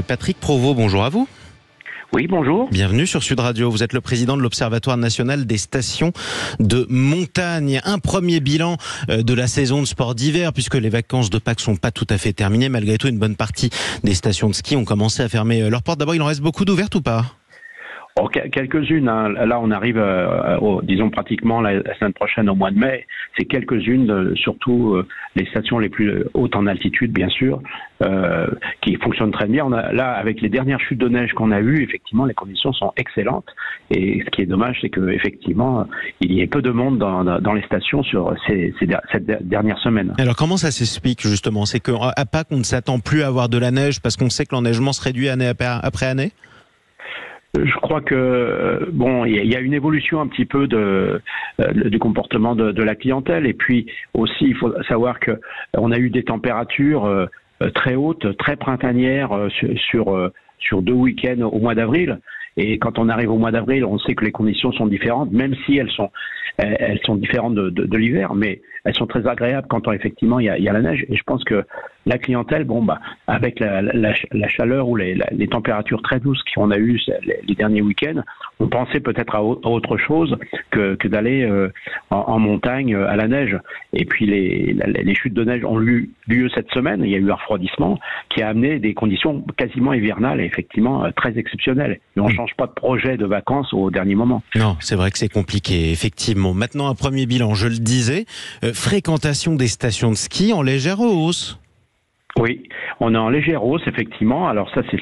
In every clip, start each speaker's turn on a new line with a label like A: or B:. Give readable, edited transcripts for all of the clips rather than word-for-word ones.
A: Patrick Provost, bonjour à vous.
B: Oui, bonjour.
A: Bienvenue sur Sud Radio. Vous êtes le président de l'Observatoire national des stations de montagne. Un premier bilan de la saison de sport d'hiver, puisque les vacances de Pâques sont pas tout à fait terminées. Malgré tout, une bonne partie des stations de ski ont commencé à fermer leurs portes. D'abord, il en reste beaucoup d'ouvertes ou pas ?
B: Oh, quelques-unes. Hein. Là, on arrive, disons pratiquement la semaine prochaine au mois de mai. C'est quelques-unes, surtout les stations les plus hautes en altitude, bien sûr, qui fonctionnent très bien. Là, avec les dernières chutes de neige qu'on a eues, effectivement, les conditions sont excellentes. Et ce qui est dommage, c'est que effectivement, il y a peu de monde dans les stations sur cette dernière semaine.
A: Alors, comment ça s'explique justement ? C'est qu'à Pâques, on ne s'attend plus à avoir de la neige parce qu'on sait que l'enneigement se réduit année après année ?
B: Je crois que il y a une évolution un petit peu du comportement de la clientèle, et puis aussi il faut savoir que on a eu des températures très hautes, très printanières sur 2 week-ends au mois d'avril. Et quand on arrive au mois d'avril, on sait que les conditions sont différentes, même si elles sont différentes de l'hiver, mais elles sont très agréables quand effectivement il y a la neige. Et je pense que la clientèle, avec la chaleur ou les températures très douces qu'on a eues les derniers week-ends, on pensait peut-être à autre chose que d'aller en montagne à la neige. Et puis les chutes de neige ont eu lieu cette semaine. Il y a eu un refroidissement qui a amené des conditions quasiment hivernales et effectivement très exceptionnelles. Et on ne change pas de projet de vacances au dernier moment.
A: Non, c'est vrai que c'est compliqué, effectivement. Maintenant, un premier bilan, je le disais, fréquentation des stations de ski en légère hausse.
B: Oui, on est en légère hausse, effectivement. Alors ça, c'est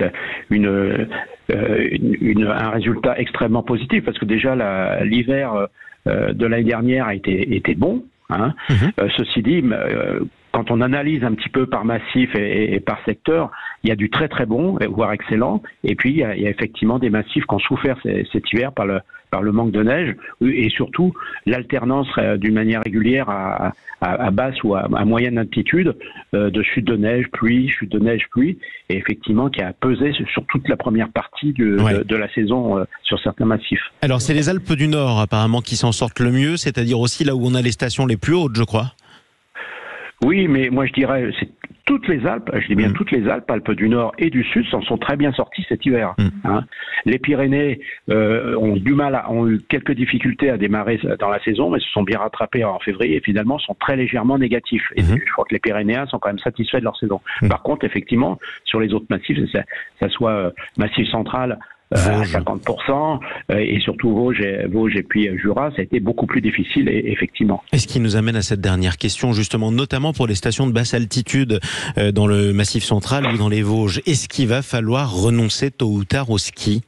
B: un résultat extrêmement positif, parce que déjà l'hiver de l'année dernière était bon. Hein. Ceci dit, quand on analyse un petit peu par massif et par secteur, il y a du très très bon, voire excellent, et puis il y a effectivement des massifs qui ont souffert cet hiver par le manque de neige, et surtout l'alternance d'une manière régulière à basse ou à moyenne altitude de chute de neige, pluie, chute de neige, pluie, et effectivement qui a pesé sur toute la première partie de la saison sur certains massifs.
A: Alors c'est les Alpes du Nord apparemment qui s'en sortent le mieux, c'est-à-dire aussi là où on a les stations les plus hautes, je crois.
B: Oui, mais moi je dirais, c'est toutes les Alpes, je dis bien toutes les Alpes, Alpes du Nord et du Sud, s'en sont très bien sortis cet hiver. Hein. Les Pyrénées ont eu quelques difficultés à démarrer dans la saison, mais se sont bien rattrapés en février et finalement sont très légèrement négatifs. Et je crois que les Pyrénéens sont quand même satisfaits de leur saison. Par contre, effectivement, sur les autres massifs, ça soit Massif Central, à 50%, et surtout Vosges et puis Jura, ça a été beaucoup plus difficile, effectivement.
A: Et ce qui nous amène à cette dernière question, justement, notamment pour les stations de basse altitude dans le Massif Central ou dans les Vosges. Est-ce qu'il va falloir renoncer tôt ou tard au ski ?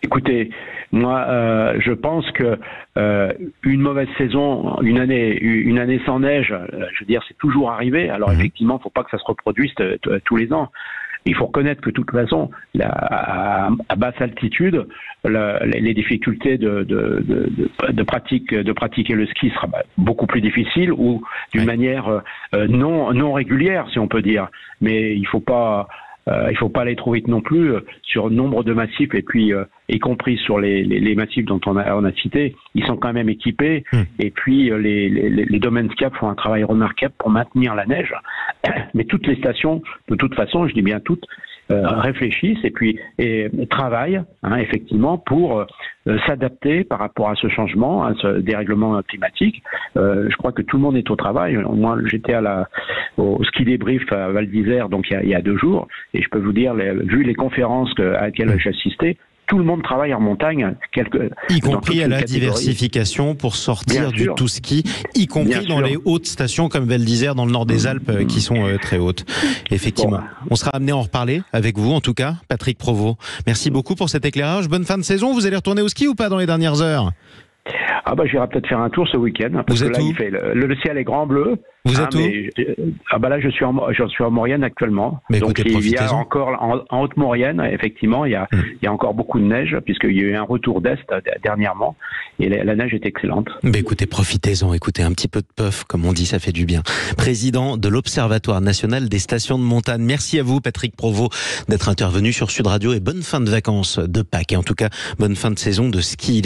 B: Écoutez, moi, je pense que une mauvaise saison, une année sans neige, je veux dire, c'est toujours arrivé. Alors effectivement, il ne faut pas que ça se reproduise tous les ans. Il faut reconnaître que de toute façon, à basse altitude, les difficultés de pratiquer le ski sera beaucoup plus difficile, ou d'une manière non régulière, si on peut dire. Mais il faut pas aller trop vite non plus sur nombre de massifs, et puis y compris sur les massifs dont on a cité, ils sont quand même équipés. Et puis les domaines skiables font un travail remarquable pour maintenir la neige. Mais toutes les stations, de toute façon, je dis bien toutes, réfléchissent et travaillent effectivement pour s'adapter par rapport à ce changement, à ce dérèglement climatique. Je crois que tout le monde est au travail. Moi, j'étais au ski débrief à Val d'Isère, donc il y a 2 jours, et je peux vous dire, vu les conférences à laquelle j'ai assisté, tout le monde travaille en montagne,
A: y compris à la diversification pour sortir du tout ski, y compris dans les hautes stations comme Val d'Isère dans le nord des Alpes qui sont très hautes. Effectivement. On sera amené à en reparler avec vous, en tout cas, Patrick Provost. Merci beaucoup pour cet éclairage. Bonne fin de saison. Vous allez retourner au ski ou pas dans les dernières heures ?
B: J'irai peut-être faire un tour ce week-end. Parce que là, le ciel est grand bleu.
A: Vous êtes où ?
B: Là, je suis en Maurienne actuellement.
A: Mais
B: donc,
A: écoutez,
B: il y a encore en Haute-Maurienne, effectivement, il y a encore beaucoup de neige, puisqu'il y a eu un retour d'Est dernièrement. Et la neige est excellente.
A: Écoutez, profitez-en. Écoutez, un petit peu de puff, comme on dit, ça fait du bien. Président de l'Observatoire national des stations de montagne. Merci à vous, Patrick Provost, d'être intervenu sur Sud Radio, et bonne fin de vacances de Pâques. Et en tout cas, bonne fin de saison de ski.